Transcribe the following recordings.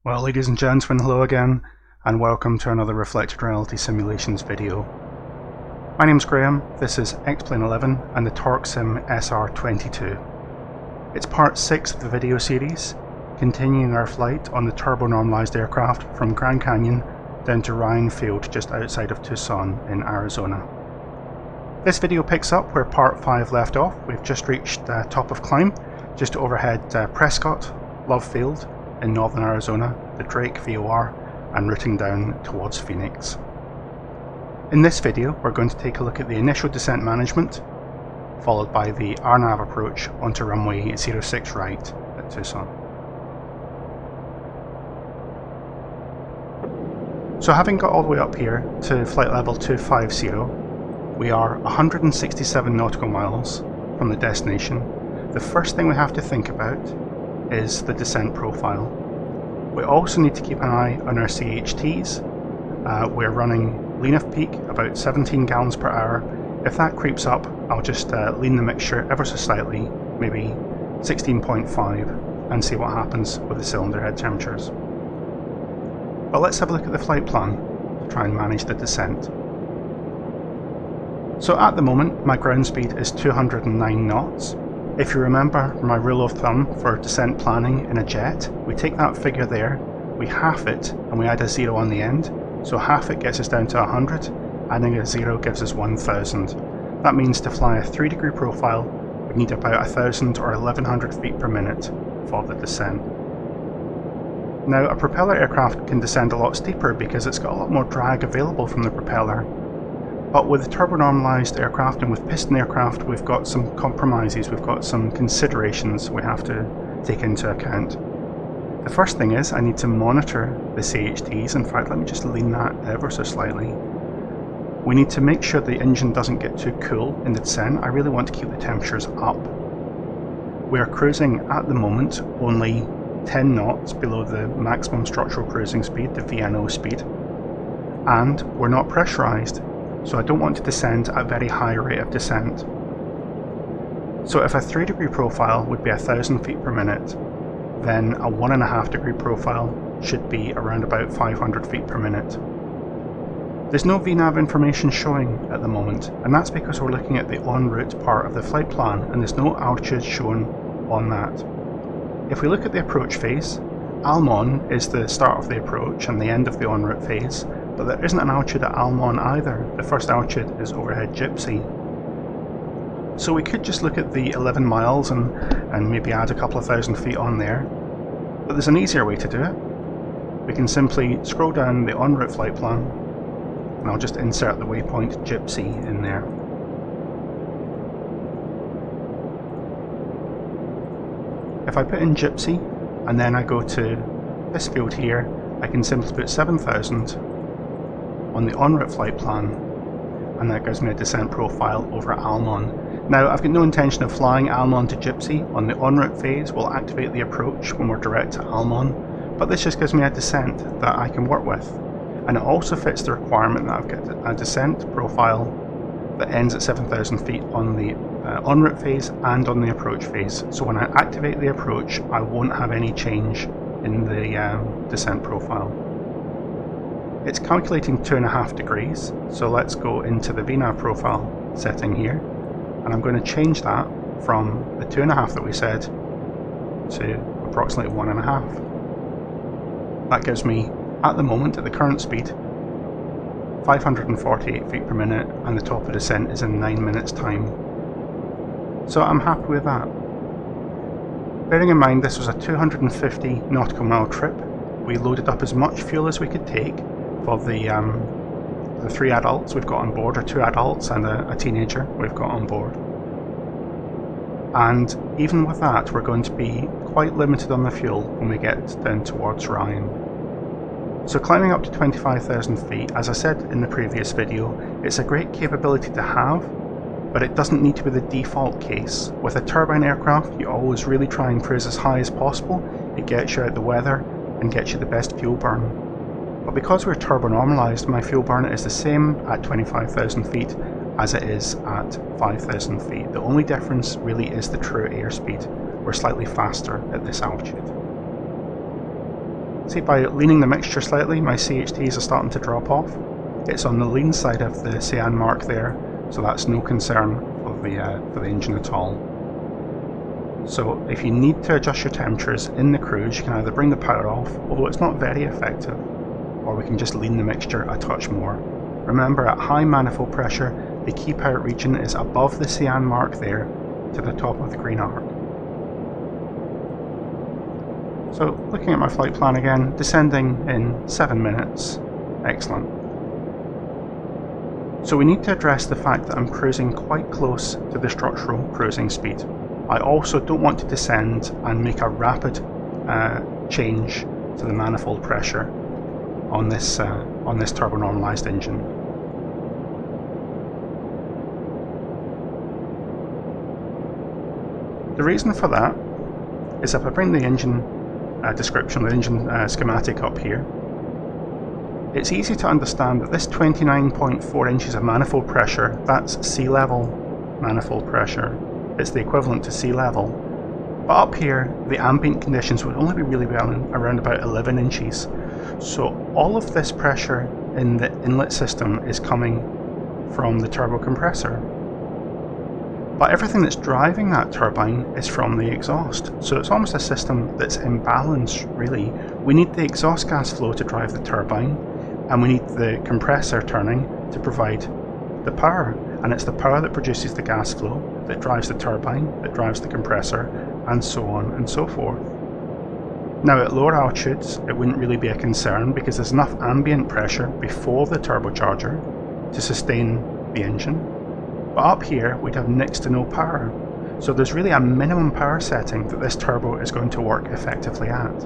Well, ladies and gentlemen, hello again, and welcome to another Reflected Reality Simulations video. My name's Graham, this is X-Plane 11 and the TorqueSim SR22. It's part 6 of the video series, continuing our flight on the turbo-normalized aircraft from Grand Canyon down to Ryan Field just outside of Tucson in Arizona. This video picks up where part 5 left off. We've just reached the top of climb, just overhead Prescott, Love Field, in northern Arizona, the Drake VOR, and routing down towards Phoenix. In this video, we're going to take a look at the initial descent management, followed by the RNAV approach onto runway 06 right at Tucson. So having got all the way up here to flight level 250, we are 167 nautical miles from the destination. The first thing we have to think about is the descent profile. We also need to keep an eye on our CHTs. We're running lean of peak about 17 gallons per hour. If that creeps up, I'll just lean the mixture ever so slightly, maybe 16.5, and see what happens with the cylinder head temperatures. But let's have a look at the flight plan to try and manage the descent. So at the moment, my ground speed is 209 knots. If you remember my rule of thumb for descent planning in a jet, we take that figure there, we half it, and we add a 0 on the end. So half it gets us down to 100, adding a 0 gives us 1000. That means to fly a 3-degree profile, we need about 1000 or 1100 feet per minute for the descent. Now, a propeller aircraft can descend a lot steeper because it's got a lot more drag available from the propeller. But with the turbo-normalized aircraft and with piston aircraft, we've got some compromises, we've got some considerations we have to take into account. The first thing is I need to monitor the CHTs. In fact, let me just lean that ever so slightly. We need to make sure the engine doesn't get too cool in the descent. I really want to keep the temperatures up. We are cruising at the moment only 10 knots below the maximum structural cruising speed, the VNO speed, and we're not pressurized. So I don't want to descend at a very high rate of descent. So if a 3-degree profile would be 1000 feet per minute, then a 1.5-degree profile should be around about 500 feet per minute. There's no VNAV information showing at the moment, and that's because we're looking at the en route part of the flight plan, and there's no altitude shown on that. If we look at the approach phase, ALMON is the start of the approach and the end of the en route phase, but there isn't an altitude at ALMON either. The first altitude is overhead Gypsy. So we could just look at the 11 miles and maybe add a couple of thousand feet on there. But there's an easier way to do it. We can simply scroll down the en route flight plan, and I'll just insert the waypoint Gypsy in there. If I put in Gypsy, and then I go to this field here, I can simply put 7000 on the en route flight plan, and that gives me a descent profile over ALMON. Now, I've got no intention of flying ALMON to Gypsy. On the en route phase, we'll activate the approach when we're direct to ALMON, but this just gives me a descent that I can work with. And it also fits the requirement that I've got a descent profile that ends at 7000 feet on the en route phase and on the approach phase. So when I activate the approach, I won't have any change in the descent profile. It's calculating 2.5 degrees, so let's go into the VNAV profile setting here, and I'm going to change that from the 2.5 that we said to approximately 1.5. That gives me, at the moment, at the current speed, 548 feet per minute, and the top of descent is in 9 minutes time. So I'm happy with that. Bearing in mind this was a 250 nautical mile trip, we loaded up as much fuel as we could take for the 3 adults we've got on board, or 2 adults and a teenager we've got on board. And even with that, we're going to be quite limited on the fuel when we get down towards Ryan. So climbing up to 25,000 feet, as I said in the previous video, it's a great capability to have, but it doesn't need to be the default case. With a turbine aircraft, you always really try and cruise as high as possible. It gets you out the weather and gets you the best fuel burn. But because we're turbo-normalized, my fuel burn is the same at 25,000 feet as it is at 5,000 feet. The only difference really is the true airspeed. We're slightly faster at this altitude. See, by leaning the mixture slightly, my CHTs are starting to drop off. It's on the lean side of the cyan mark there, so that's no concern for the engine at all. So if you need to adjust your temperatures in the cruise, you can either bring the power off, although it's not very effective, or we can just lean the mixture a touch more. Remember, at high manifold pressure, the keep out region is above the cyan mark there to the top of the green arc. So looking at my flight plan again, descending in 7 minutes. Excellent. So we need to address the fact that I'm cruising quite close to the structural cruising speed. I also don't want to descend and make a rapid change to the manifold pressure on this turbo-normalized engine. The reason for that is if I bring the engine description, the engine schematic up here, it's easy to understand that this 29.4 inches of manifold pressure, that's sea level manifold pressure. It's the equivalent to sea level. But up here, the ambient conditions would only be really around about 11 inches. So all of this pressure in the inlet system is coming from the turbo compressor. But everything that's driving that turbine is from the exhaust. So it's almost a system that's imbalanced, really. We need the exhaust gas flow to drive the turbine, and we need the compressor turning to provide the power. And it's the power that produces the gas flow that drives the turbine, that drives the compressor, and so on and so forth. Now at lower altitudes, it wouldn't really be a concern because there's enough ambient pressure before the turbocharger to sustain the engine. But up here, we'd have next to no power. So there's really a minimum power setting that this turbo is going to work effectively at.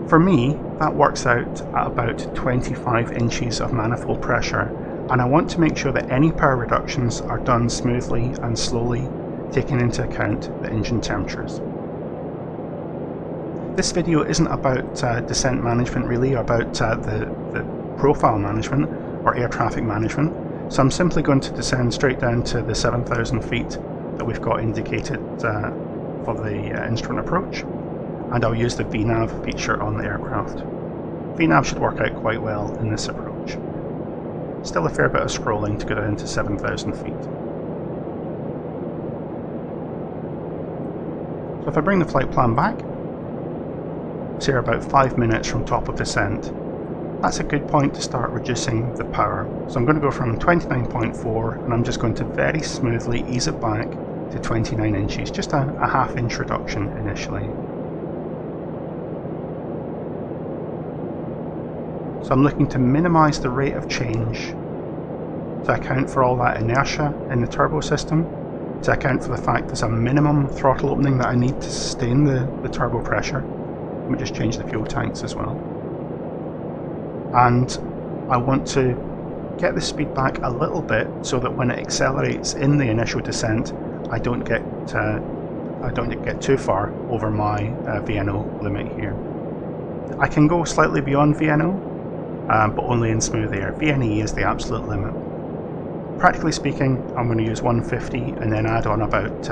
For me, that works out at about 25 inches of manifold pressure, and I want to make sure that any power reductions are done smoothly and slowly, taking into account the engine temperatures. This video isn't about descent management really, or about the profile management or air traffic management, so I'm simply going to descend straight down to the 7,000 feet that we've got indicated for the instrument approach, and I'll use the VNAV feature on the aircraft. VNAV should work out quite well in this approach. Still a fair bit of scrolling to go down to 7,000 feet. So if I bring the flight plan back, so you're about 5 minutes from top of descent. That's a good point to start reducing the power. So I'm going to go from 29.4 and I'm just going to very smoothly ease it back to 29 inches, just a half-inch reduction initially. So I'm looking to minimise the rate of change to account for all that inertia in the turbo system, to account for the fact there's a minimum throttle opening that I need to sustain the turbo pressure. Let me just change the fuel tanks as well. And I want to get the speed back a little bit so that when it accelerates in the initial descent, I don't get too far over my VNO limit here. I can go slightly beyond VNO, but only in smooth air. VNE is the absolute limit. Practically speaking, I'm going to use 150 and then add on about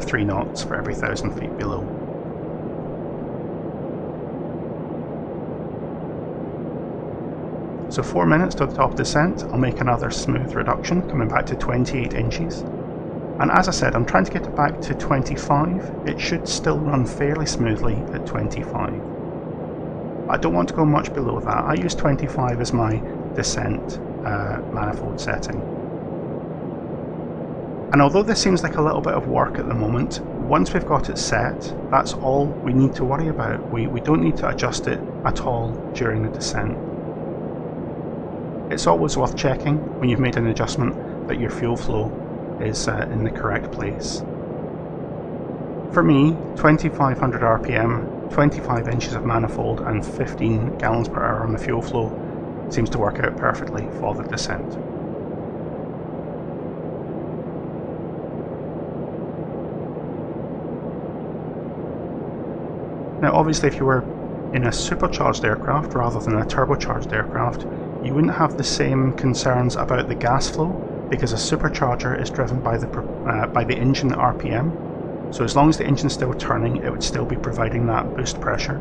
3 knots for every 1,000 feet below. So 4 minutes to the top of descent, I'll make another smooth reduction, coming back to 28 inches. And as I said, I'm trying to get it back to 25. It should still run fairly smoothly at 25. I don't want to go much below that. I use 25 as my descent manifold setting. And although this seems like a little bit of work at the moment, once we've got it set, that's all we need to worry about. We don't need to adjust it at all during the descent. It's always worth checking when you've made an adjustment that your fuel flow is in the correct place. For me, 2500 RPM, 25 inches of manifold and 15 gallons per hour on the fuel flow seems to work out perfectly for the descent. Now obviously if you were in a supercharged aircraft rather than a turbocharged aircraft, you wouldn't have the same concerns about the gas flow because a supercharger is driven by the engine RPM, So as long as the engine's still turning, it would still be providing that boost pressure.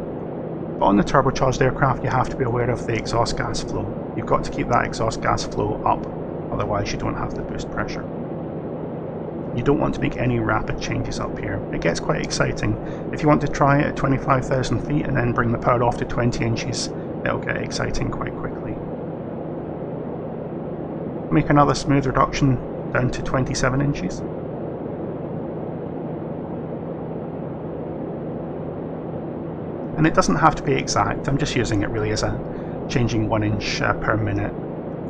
But on the turbocharged aircraft, you have to be aware of the exhaust gas flow. You've got to keep that exhaust gas flow up, otherwise you don't have the boost pressure. You don't want to make any rapid changes up here. It gets quite exciting. If you want to try it at 25,000 feet and then bring the power off to 20 inches, it'll get exciting quite quickly. Make another smooth reduction down to 27 inches. And it doesn't have to be exact, I'm just using it really as a changing 1 inch per minute.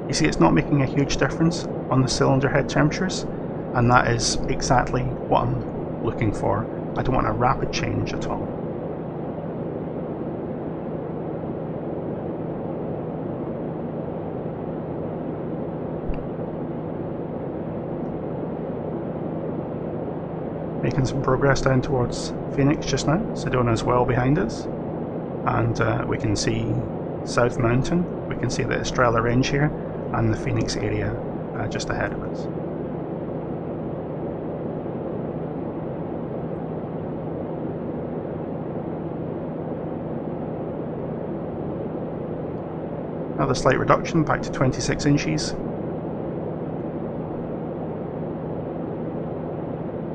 You see, it's not making a huge difference on the cylinder head temperatures, and that is exactly what I'm looking for. I don't want a rapid change at all. Making some progress down towards Phoenix just now. Sedona's well behind us, and we can see South Mountain, we can see the Estrella Range here, and the Phoenix area just ahead of us. Another slight reduction back to 26 inches.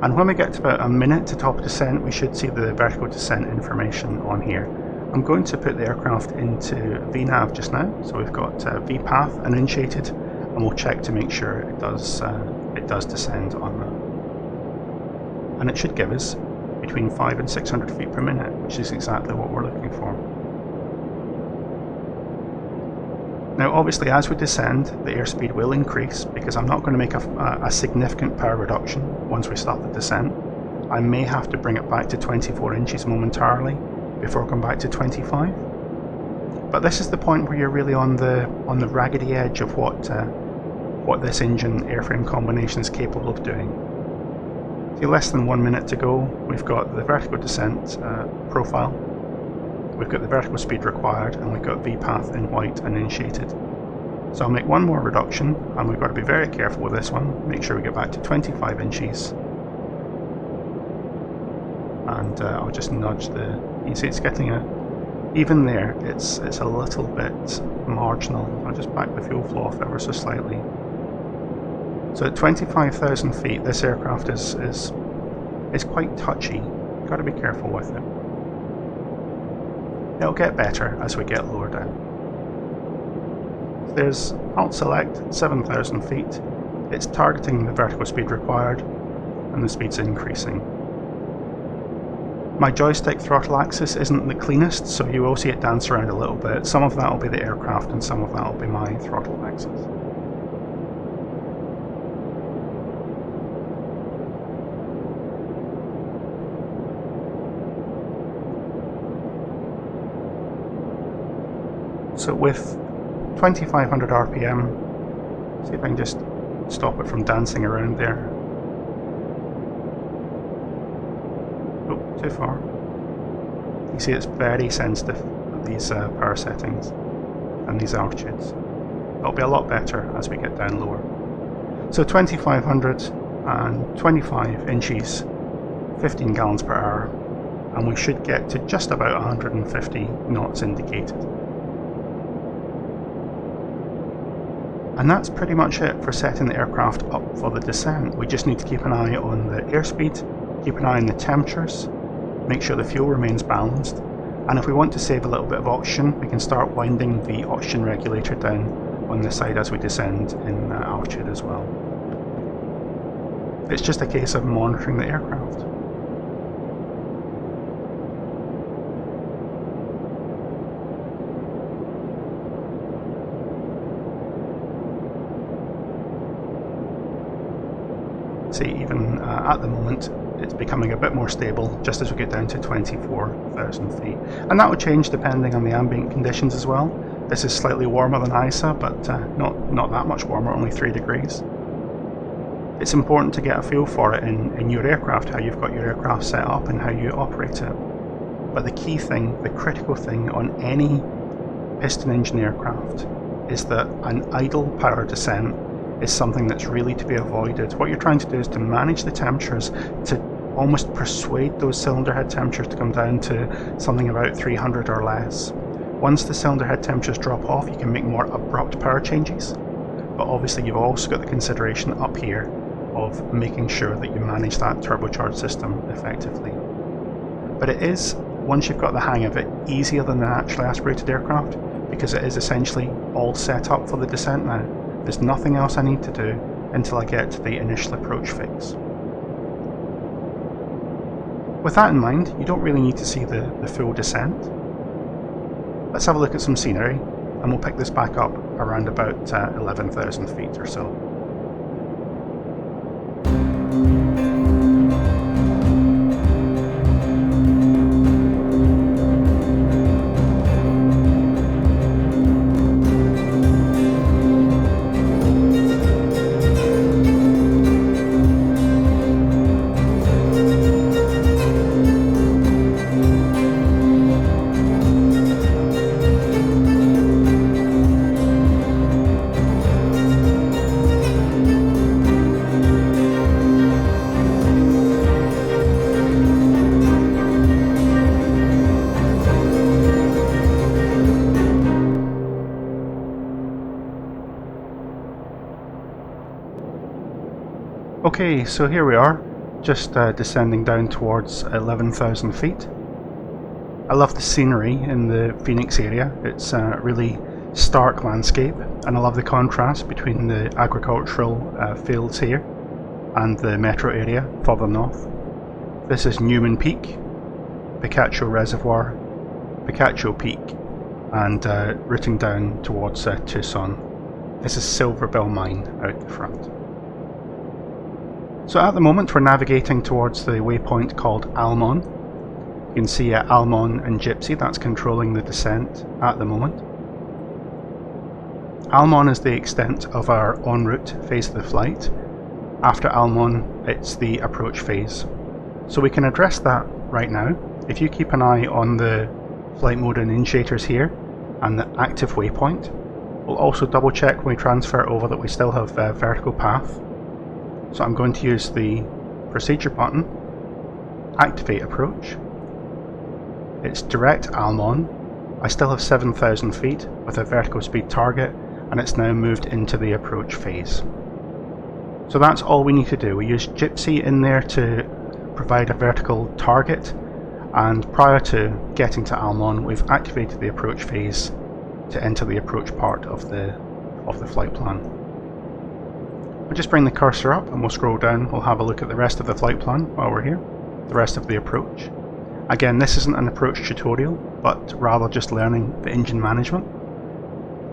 And when we get to about a minute to top descent, we should see the vertical descent information on here. I'm going to put the aircraft into VNAV just now, so we've got VPath initiated, and we'll check to make sure it does descend on that. And it should give us between 500 and 600 feet per minute, which is exactly what we're looking for. Now obviously as we descend, the airspeed will increase because I'm not going to make a significant power reduction once we start the descent. I may have to bring it back to 24 inches momentarily before going back to 25. But this is the point where you're really on the raggedy edge of what this engine airframe combination is capable of doing. See, less than 1 minute to go, we've got the vertical descent profile. We've got the vertical speed required, and we've got VPath in white and initiated. So I'll make one more reduction, and we've got to be very careful with this one. Make sure we get back to 25 inches. And I'll just nudge the... You see it's getting even there, it's a little bit marginal. I'll just back the fuel flow off ever so slightly. So at 25,000 feet, this aircraft is quite touchy. You've got to be careful with it. It'll get better as we get lower down. There's Alt Select, 7,000 feet. It's targeting the vertical speed required, and the speed's increasing. My joystick throttle axis isn't the cleanest, so you will see it dance around a little bit. Some of that will be the aircraft, and some of that will be my throttle axis. So with 2500 RPM, see if I can just stop it from dancing around there. Oh, too far. You see it's very sensitive, these power settings and these altitudes. It'll be a lot better as we get down lower. So 2500 and 25 inches, 15 gallons per hour, and we should get to just about 150 knots indicated. And that's pretty much it for setting the aircraft up for the descent. We just need to keep an eye on the airspeed, keep an eye on the temperatures, make sure the fuel remains balanced, and if we want to save a little bit of oxygen, we can start winding the oxygen regulator down on the side as we descend in altitude as well. It's just a case of monitoring the aircraft. See, even at the moment, it's becoming a bit more stable just as we get down to 24,000 feet. And that will change depending on the ambient conditions as well. This is slightly warmer than ISA, but not that much warmer, only 3 degrees. It's important to get a feel for it in your aircraft, how you've got your aircraft set up and how you operate it. But the key thing, the critical thing on any piston engine aircraft is that an idle power descent is something that's really to be avoided. What you're trying to do is to manage the temperatures to almost persuade those cylinder head temperatures to come down to something about 300 or less. Once the cylinder head temperatures drop off, you can make more abrupt power changes, but obviously you've also got the consideration up here of making sure that you manage that turbocharged system effectively. But it is, once you've got the hang of it, easier than an naturally aspirated aircraft, because it is essentially all set up for the descent now. There's nothing else I need to do until I get to the initial approach fix. With that in mind, you don't really need to see the full descent. Let's have a look at some scenery, and we'll pick this back up around about 11,000 feet or so. Okay, so here we are, just descending down towards 11,000 feet. I love the scenery in the Phoenix area. It's a really stark landscape, and I love the contrast between the agricultural fields here and the metro area further north. This is Newman Peak, Picacho Reservoir, Picacho Peak, and routing down towards Tucson. This is Silver Bill Mine out the front. So at the moment we're navigating towards the waypoint called ALMON. You can see ALMON and Gypsy, that's controlling the descent at the moment. ALMON is the extent of our en route phase of the flight. After ALMON, it's the approach phase. So we can address that right now. If you keep an eye on the flight mode and initiators here and the active waypoint, we'll also double check when we transfer over that we still have vertical path. So I'm going to use the procedure button, activate approach. It's direct ALMON. I still have 7,000 feet with a vertical speed target, and it's now moved into the approach phase. So that's all we need to do. We use Gypsy in there to provide a vertical target, and prior to getting to ALMON, we've activated the approach phase to enter the approach part of the flight plan. We'll just bring the cursor up and we'll scroll down. We'll have a look at the rest of the flight plan while we're here, the rest of the approach. Again, this isn't an approach tutorial, but rather just learning the engine management.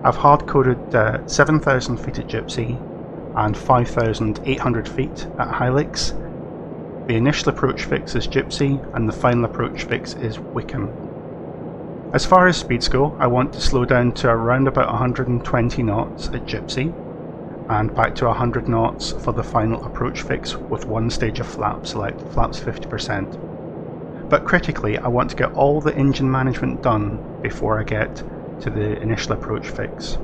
I've hard-coded 7,000 feet at Gypsy and 5,800 feet at High Lakes. The initial approach fix is Gypsy and the final approach fix is Wickham. As far as speeds go, I want to slow down to around about 120 knots at Gypsy, and back to 100 knots for the final approach fix with one stage of flap select, flaps 50%. But critically, I want to get all the engine management done before I get to the initial approach fix.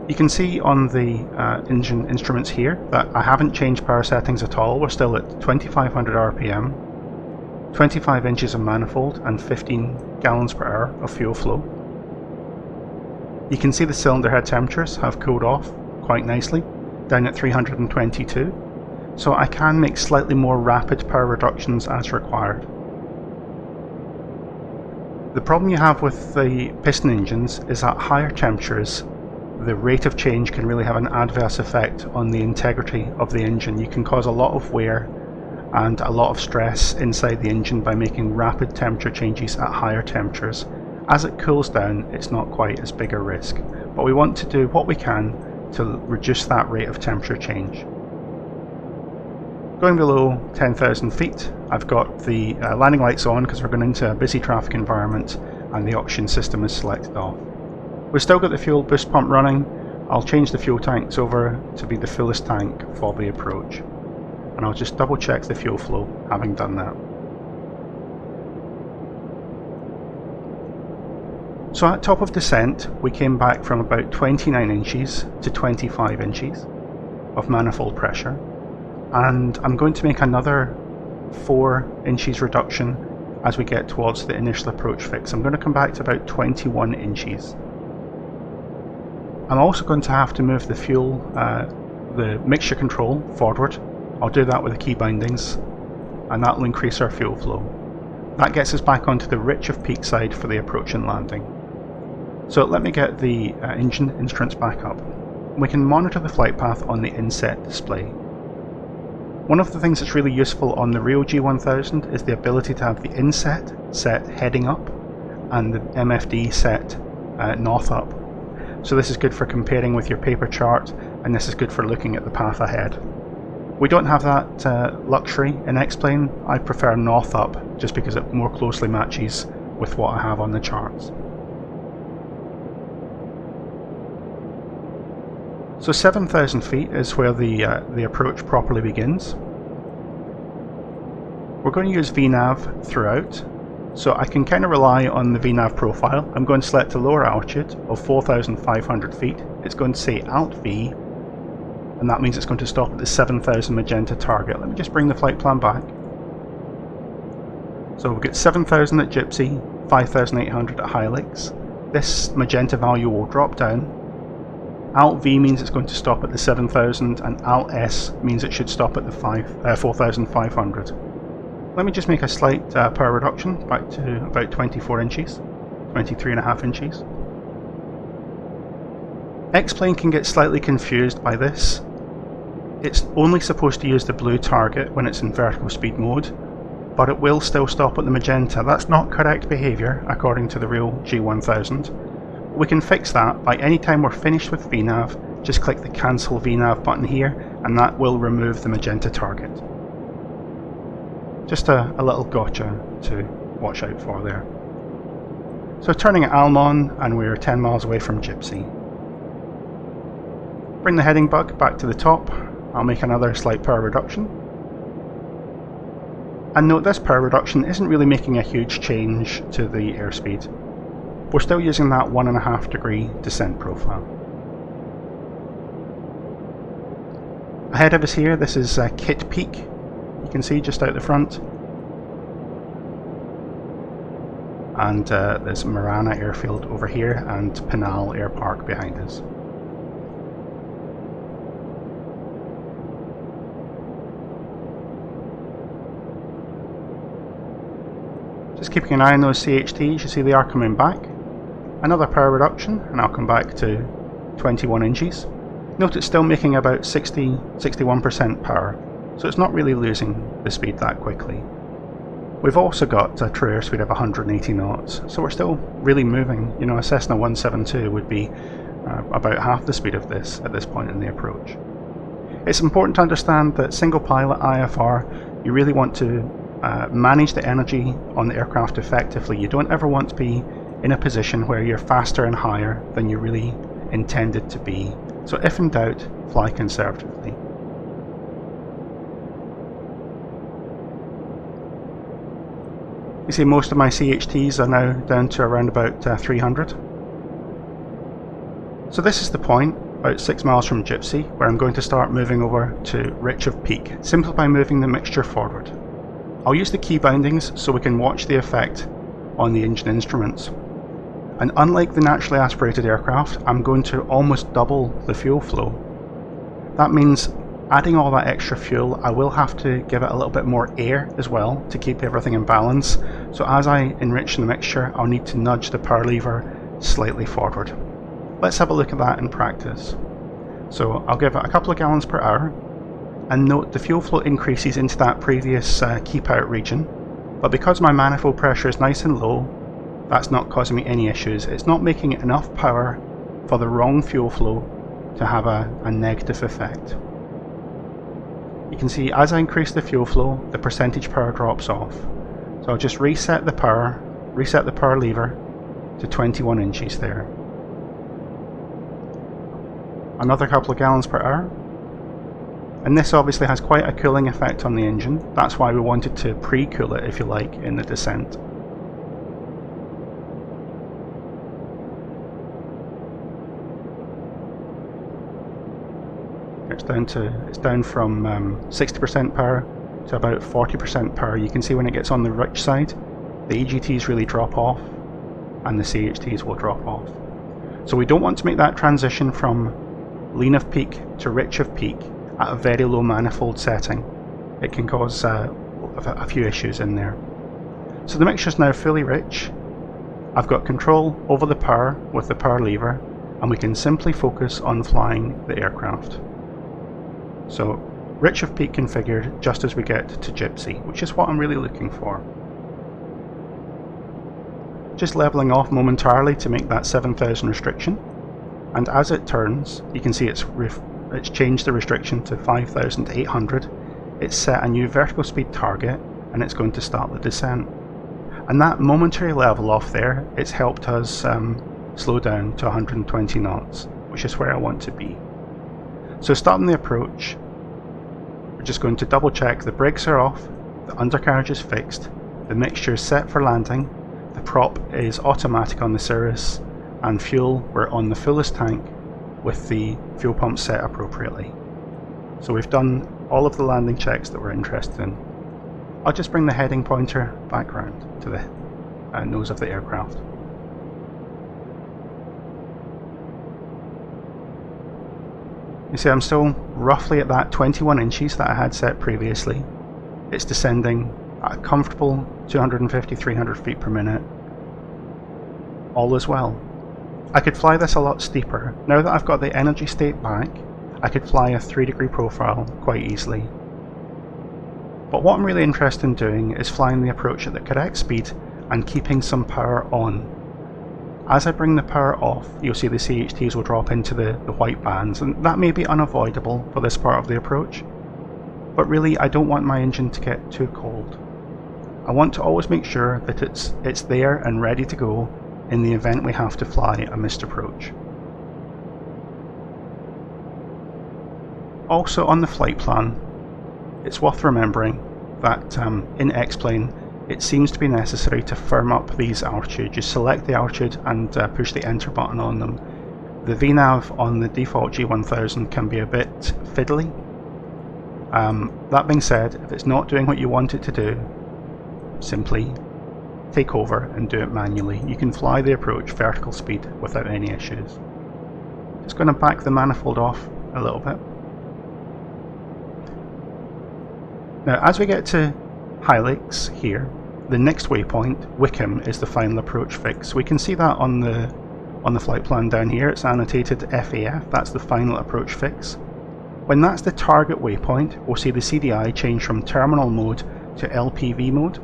You can see on the engine instruments here that I haven't changed power settings at all. We're still at 2500 RPM, 25 inches of manifold and 15 gallons per hour of fuel flow. You can see the cylinder head temperatures have cooled off quite nicely, down at 322, so I can make slightly more rapid power reductions as required. The problem you have with the piston engines is at higher temperatures, the rate of change can really have an adverse effect on the integrity of the engine. You can cause a lot of wear and a lot of stress inside the engine by making rapid temperature changes at higher temperatures. As it cools down, it's not quite as big a risk, but we want to do what we can to reduce that rate of temperature change. Going below 10,000 feet, I've got the landing lights on because we're going into a busy traffic environment and the oxygen system is selected off. We've still got the fuel boost pump running. I'll change the fuel tanks over to be the fullest tank for the approach, and I'll just double check the fuel flow having done that. So at top of descent, we came back from about 29 inches to 25 inches of manifold pressure. and I'm going to make another 4 inches reduction as we get towards the initial approach fix. I'm going to come back to about 21 inches. I'm also going to have to move the fuel, the mixture control forward. I'll do that with the key bindings, and that will increase our fuel flow. That gets us back onto the rich of peak side for the approach and landing. So let me get the engine instruments back up. We can monitor the flight path on the inset display. One of the things that's really useful on the real G1000 is the ability to have the inset set heading up and the MFD set north up. So this is good for comparing with your paper chart, and this is good for looking at the path ahead. We don't have that luxury in X-Plane. I prefer north up just because it more closely matches with what I have on the charts. So 7,000 feet is where the approach properly begins. We're going to use VNAV throughout, so I can kind of rely on the VNAV profile. I'm going to select a lower altitude of 4,500 feet. It's going to say Alt V, and that means it's going to stop at the 7,000 magenta target. Let me just bring the flight plan back. So we've got 7,000 at Gypsy, 5,800 at Helix. This magenta value will drop down. Alt V means it's going to stop at the 7,000, and Alt S means it should stop at the 4,500. Let me just make a slight power reduction back to about 24 inches, 23.5 inches. X-Plane can get slightly confused by this. It's only supposed to use the blue target when it's in vertical speed mode, but it will still stop at the magenta. That's not correct behaviour according to the real G1000. We can fix that by any time we're finished with VNAV, just click the cancel VNAV button here, and that will remove the magenta target. Just a little gotcha to watch out for there. So turning at ALMON, and we're 10 miles away from Gypsy. Bring the heading bug back to the top. I'll make another slight power reduction. And note this power reduction isn't really making a huge change to the airspeed. We're still using that 1.5 degree descent profile. Ahead of us here, this is Kit Peak. You can see just out the front. And there's Marana Airfield over here and Pinal Air Park behind us. Just keeping an eye on those CHTs, you see they are coming back. Another power reduction, and I'll come back to 21 inches. Note it's still making about 61% power, so it's not really losing the speed that quickly. We've also got a true airspeed of 180 knots, so we're still really moving. You know, a Cessna 172 would be about half the speed of this at this point in the approach. It's important to understand that single pilot IFR, you really want to manage the energy on the aircraft effectively. You don't ever want to be in a position where you're faster and higher than you really intended to be. So if in doubt, fly conservatively. You see most of my CHTs are now down to around about 300. So this is the point, about 6 miles from Gypsy, where I'm going to start moving over to rich of peak, simply by moving the mixture forward. I'll use the key bindings so we can watch the effect on the engine instruments. And unlike the naturally aspirated aircraft, I'm going to almost double the fuel flow. That means adding all that extra fuel, I will have to give it a little bit more air as well to keep everything in balance. So as I enrich the mixture, I'll need to nudge the power lever slightly forward. Let's have a look at that in practice. So I'll give it a couple of gallons per hour, and note the fuel flow increases into that previous keep out region, but because my manifold pressure is nice and low, that's not causing me any issues. It's not making enough power for the wrong fuel flow to have a negative effect. You can see as I increase the fuel flow, the percentage power drops off. So I'll just reset the power lever to 21 inches there. Another couple of gallons per hour. And this obviously has quite a cooling effect on the engine. That's why we wanted to pre-cool it, if you like, in the descent. It's down from 60% power to about 40% power. You can see when it gets on the rich side, the EGTs really drop off and the CHTs will drop off. So we don't want to make that transition from lean of peak to rich of peak at a very low manifold setting. It can cause a few issues in there. So the mixture is now fully rich. I've got control over the power with the power lever, and we can simply focus on flying the aircraft. So rich of peak configured just as we get to Gypsy, which is what I'm really looking for. Just leveling off momentarily to make that 7,000 restriction, and as it turns you can see it's changed the restriction to 5,800. It's set a new vertical speed target and it's going to start the descent. And that momentary level off there, it's helped us slow down to 120 knots, which is where I want to be. So starting the approach, we're just going to double check the brakes are off, the undercarriage is fixed, the mixture is set for landing, the prop is automatic on the Cirrus, and fuel, we're on the fullest tank with the fuel pump set appropriately. So we've done all of the landing checks that we're interested in. I'll just bring the heading pointer back round to the nose of the aircraft. You see I'm still roughly at that 21 inches that I had set previously. It's descending at a comfortable 250-300 feet per minute. All is well. I could fly this a lot steeper. Now that I've got the energy state back, I could fly a 3-degree profile quite easily. But what I'm really interested in doing is flying the approach at the correct speed and keeping some power on. As I bring the power off, you'll see the CHTs will drop into the white bands, and that may be unavoidable for this part of the approach. But really, I don't want my engine to get too cold. I want to always make sure that it's there and ready to go in the event we have to fly a missed approach. Also on the flight plan, it's worth remembering that in X-Plane it seems to be necessary to firm up these altitudes. You select the altitude and push the enter button on them. The VNAV on the default G1000 can be a bit fiddly. That being said, if it's not doing what you want it to do, simply take over and do it manually. You can fly the approach vertical speed without any issues. Just going to back the manifold off a little bit. Now as we get to High Lakes here, the next waypoint, Wickham, is the final approach fix. We can see that on the flight plan down here. It's annotated FAF, that's the final approach fix. When that's the target waypoint, we'll see the CDI change from terminal mode to LPV mode.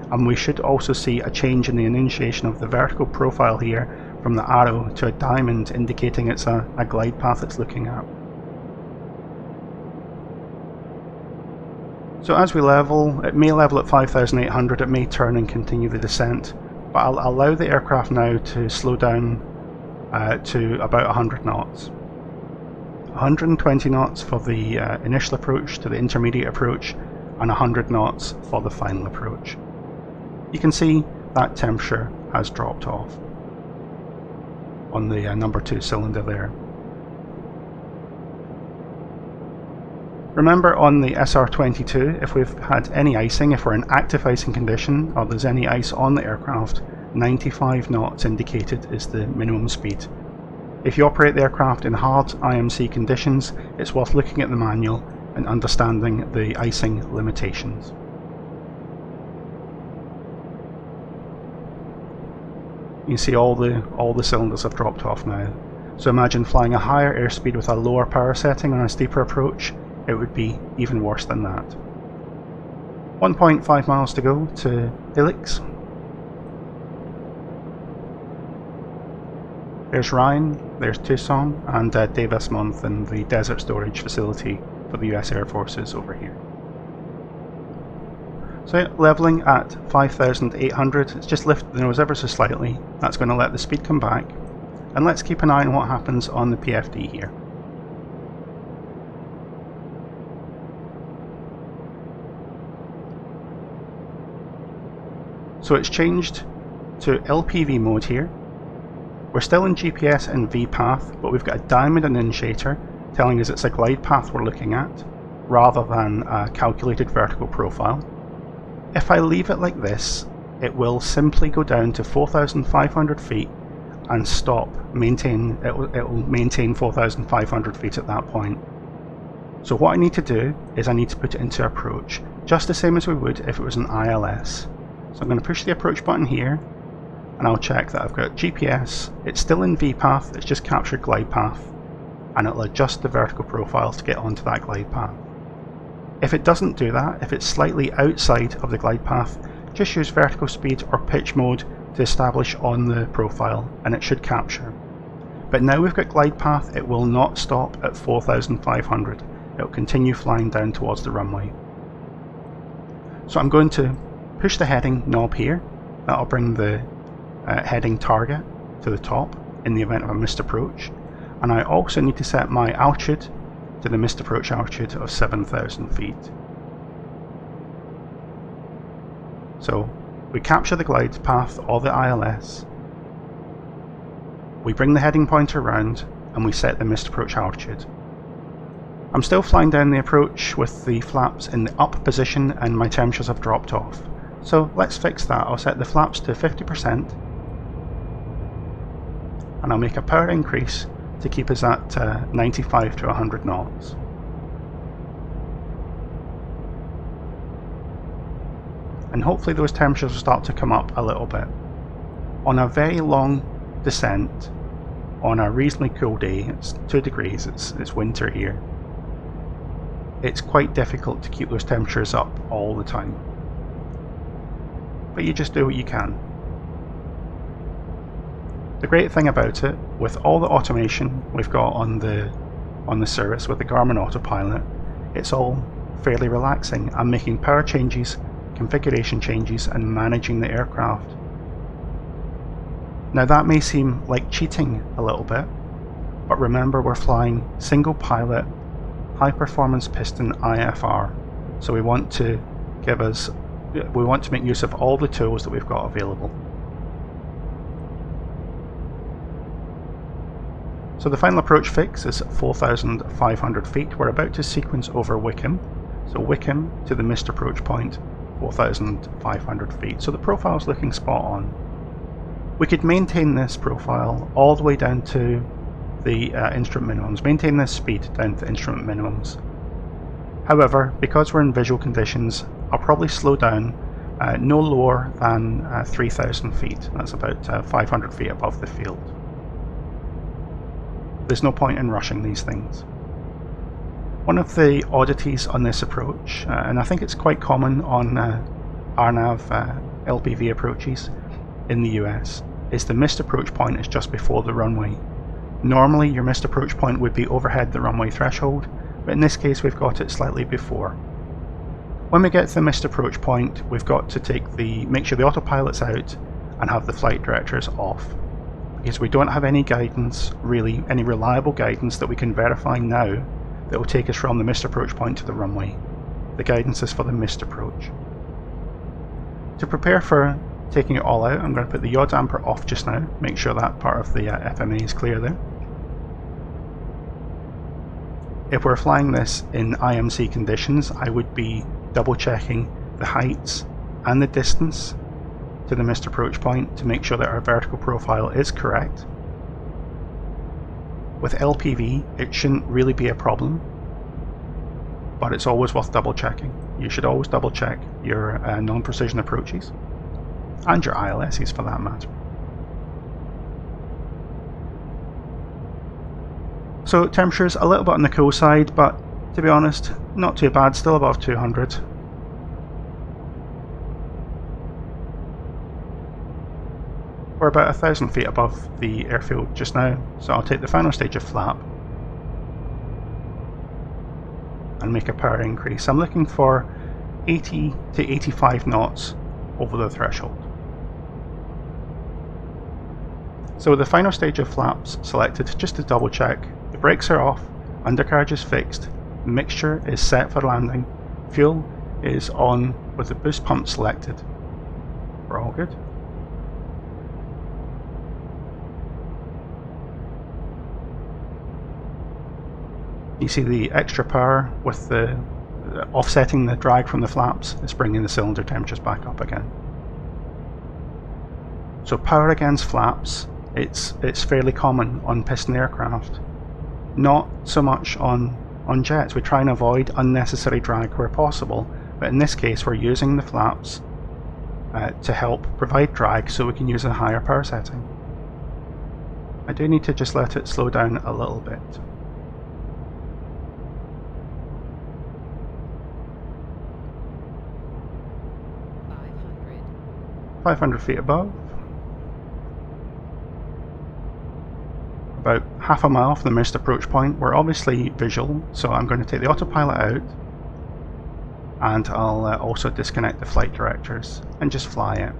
And we should also see a change in the initiation of the vertical profile here from the arrow to a diamond, indicating it's a glide path it's looking at. So as we level, it may level at 5,800, it may turn and continue the descent, but I'll allow the aircraft now to slow down to about 100 knots. 120 knots for the initial approach to the intermediate approach, and 100 knots for the final approach. You can see that temperature has dropped off on the number 2 cylinder there. Remember on the SR22, if we've had any icing, if we're in active icing condition or there's any ice on the aircraft, 95 knots indicated is the minimum speed. If you operate the aircraft in hard IMC conditions, it's worth looking at the manual and understanding the icing limitations. You see all the cylinders have dropped off now. So imagine flying a higher airspeed with a lower power setting on a steeper approach. It would be even worse than that. 1.5 miles to go to Helix. There's Ryan, there's Tucson, and Davis Month and the desert storage facility for the US Air Forces over here. So yeah, leveling at 5,800, it's just lifted the nose ever so slightly. That's going to let the speed come back. And let's keep an eye on what happens on the PFD here. So it's changed to LPV mode here. We're still in GPS and VPath, but we've got a diamond and initiator telling us it's a glide path we're looking at, rather than a calculated vertical profile. If I leave it like this, it will simply go down to 4,500 feet and stop. It will maintain 4,500 feet at that point. So what I need to do is I need to put it into approach, just the same as we would if it was an ILS. So I'm going to push the approach button here, and I'll check that I've got GPS. It's still in VPath, it's just captured glide path, and it'll adjust the vertical profile to get onto that glide path. If it doesn't do that, if it's slightly outside of the glide path, just use vertical speed or pitch mode to establish on the profile, and it should capture. But now we've got glide path, it will not stop at 4,500. It will continue flying down towards the runway. So I'm going to push the heading knob here. That'll bring the heading target to the top in the event of a missed approach. And I also need to set my altitude to the missed approach altitude of 7,000 feet. So we capture the glide path or the ILS, we bring the heading pointer around, and we set the missed approach altitude. I'm still flying down the approach with the flaps in the up position and my temperatures have dropped off. So let's fix that. I'll set the flaps to 50% and I'll make a power increase to keep us at 95 to 100 knots. And hopefully those temperatures will start to come up a little bit. On a very long descent, on a reasonably cool day, it's 2 degrees, it's winter here, it's quite difficult to keep those temperatures up all the time. But you just do what you can. The great thing about it, with all the automation we've got on the service with the Garmin Autopilot, it's all fairly relaxing. I'm making power changes, configuration changes, and managing the aircraft. Now that may seem like cheating a little bit, but remember we're flying single pilot, high performance piston IFR, so we want to make use of all the tools that we've got available. So the final approach fix is 4,500 feet. We're about to sequence over Wickham, so Wickham to the missed approach point, 4,500 feet. So the profile's looking spot on. We could maintain this profile all the way down to the instrument minimums, maintain this speed down to instrument minimums. However, because we're in visual conditions, I'll probably slow down no lower than 3,000 feet. That's about 500 feet above the field. There's no point in rushing these things. One of the oddities on this approach, and I think it's quite common on RNAV LPV approaches in the US, is the missed approach point is just before the runway. Normally your missed approach point would be overhead the runway threshold, but in this case we've got it slightly before. When we get to the missed approach point, we've got to make sure the autopilot's out and have the flight directors off, because we don't have any guidance, really, any reliable guidance that we can verify now that will take us from the missed approach point to the runway. The guidance is for the missed approach. To prepare for taking it all out, I'm going to put the yaw damper off just now, make sure that part of the FMA is clear there. If we're flying this in IMC conditions, I would be double checking the heights and the distance to the missed approach point to make sure that our vertical profile is correct. With LPV, it shouldn't really be a problem, but it's always worth double checking. You should always double check your non-precision approaches, and your ILSs for that matter. So temperatures a little bit on the cool side, but to be honest, not too bad, still above 200. We're about 1,000 feet above the airfield just now, so I'll take the final stage of flap and make a power increase. I'm looking for 80 to 85 knots over the threshold. So with the final stage of flaps selected, just to double check, the brakes are off, undercarriage is fixed, mixture is set for landing, fuel is on with the boost pump selected. We're all good. You see the extra power with the offsetting the drag from the flaps is bringing the cylinder temperatures back up again. So power against flaps, it's fairly common on piston aircraft. Not so much on jets. We try and avoid unnecessary drag where possible, but in this case we're using the flaps to help provide drag so we can use a higher power setting. I do need to just let it slow down a little bit. "500 feet above." About half a mile from the missed approach point. We're obviously visual, so I'm going to take the autopilot out, and I'll also disconnect the flight directors and just fly it.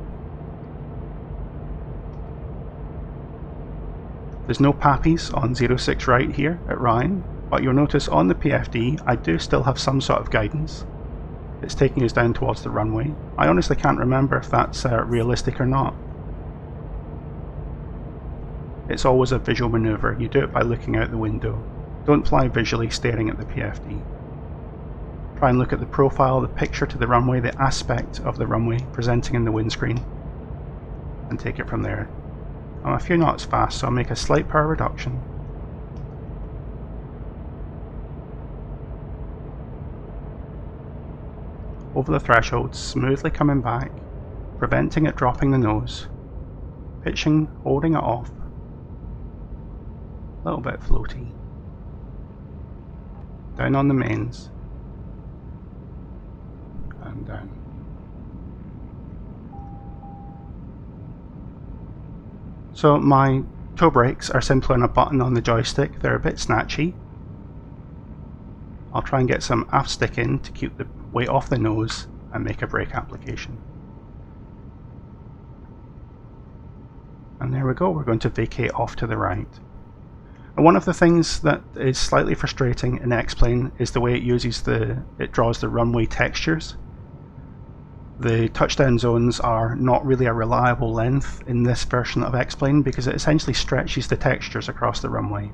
There's no PAPIs on 06 right here at Ryan, but you'll notice on the PFD I do still have some sort of guidance. It's taking us down towards the runway. I honestly can't remember if that's realistic or not. It's always a visual maneuver. You do it by looking out the window. Don't fly visually staring at the PFD. Try and look at the profile, the picture to the runway, the aspect of the runway presenting in the windscreen, and take it from there. I'm a few knots fast, so I'll make a slight power reduction. Over the threshold, smoothly coming back, preventing it dropping the nose, pitching, holding it off, a little bit floaty, down on the mains, and down. So my toe brakes are simply on a button on the joystick. They're a bit snatchy. I'll try and get some aft stick in to keep the weight off the nose and make a brake application. And there we go, we're going to vacate off to the right. And one of the things that is slightly frustrating in X-Plane is the way it draws the runway textures. The touchdown zones are not really a reliable length in this version of X-Plane because it essentially stretches the textures across the runway.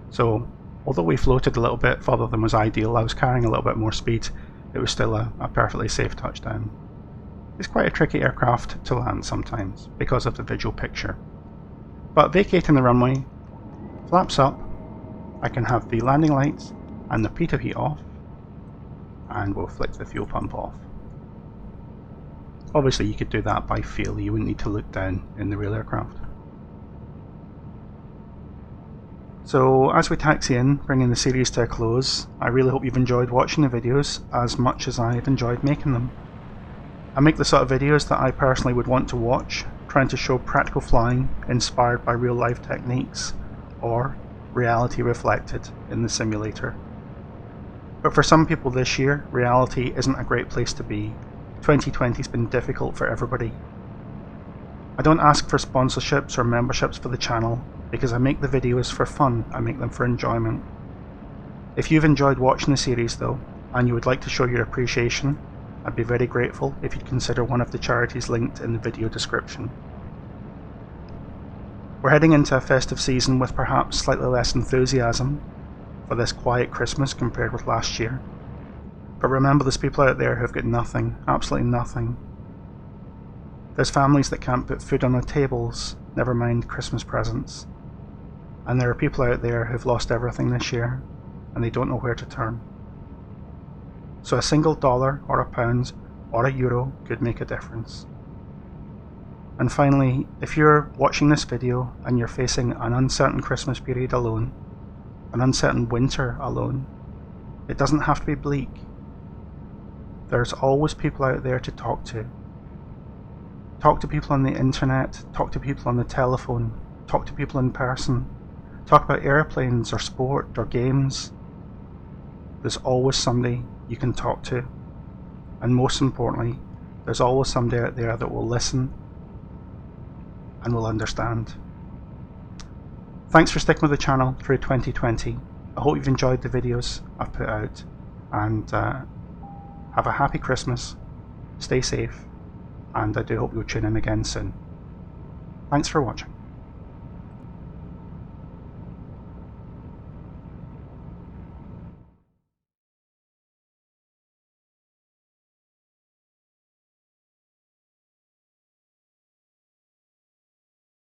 So although we floated a little bit further than was ideal, I was carrying a little bit more speed, it was still a perfectly safe touchdown. It's quite a tricky aircraft to land sometimes because of the visual picture. But vacating the runway, flaps up, I can have the landing lights and the pitot heat off, and we'll flick the fuel pump off. Obviously you could do that by feel, you wouldn't need to look down in the real aircraft. So as we taxi in, bringing the series to a close, I really hope you've enjoyed watching the videos as much as I've enjoyed making them. I make the sort of videos that I personally would want to watch, trying to show practical flying inspired by real life techniques, or reality reflected in the simulator. But for some people this year, reality isn't a great place to be. 2020's been difficult for everybody. I don't ask for sponsorships or memberships for the channel because I make the videos for fun, I make them for enjoyment. If you've enjoyed watching the series though, and you would like to show your appreciation, I'd be very grateful if you'd consider one of the charities linked in the video description. We're heading into a festive season with perhaps slightly less enthusiasm for this quiet Christmas compared with last year. But remember, there's people out there who've got nothing, absolutely nothing. There's families that can't put food on their tables, never mind Christmas presents. And there are people out there who've lost everything this year, and they don't know where to turn. So a single dollar, or a pound, or a euro could make a difference. And finally, if you're watching this video and you're facing an uncertain Christmas period alone, an uncertain winter alone, it doesn't have to be bleak. There's always people out there to talk to. Talk to people on the internet, talk to people on the telephone, talk to people in person, talk about airplanes or sport or games. There's always somebody you can talk to, and most importantly, there's always somebody out there that will listen and will understand. Thanks for sticking with the channel through 2020. I hope you've enjoyed the videos I've put out, and have a happy Christmas, stay safe, and I do hope you'll tune in again soon. Thanks for watching.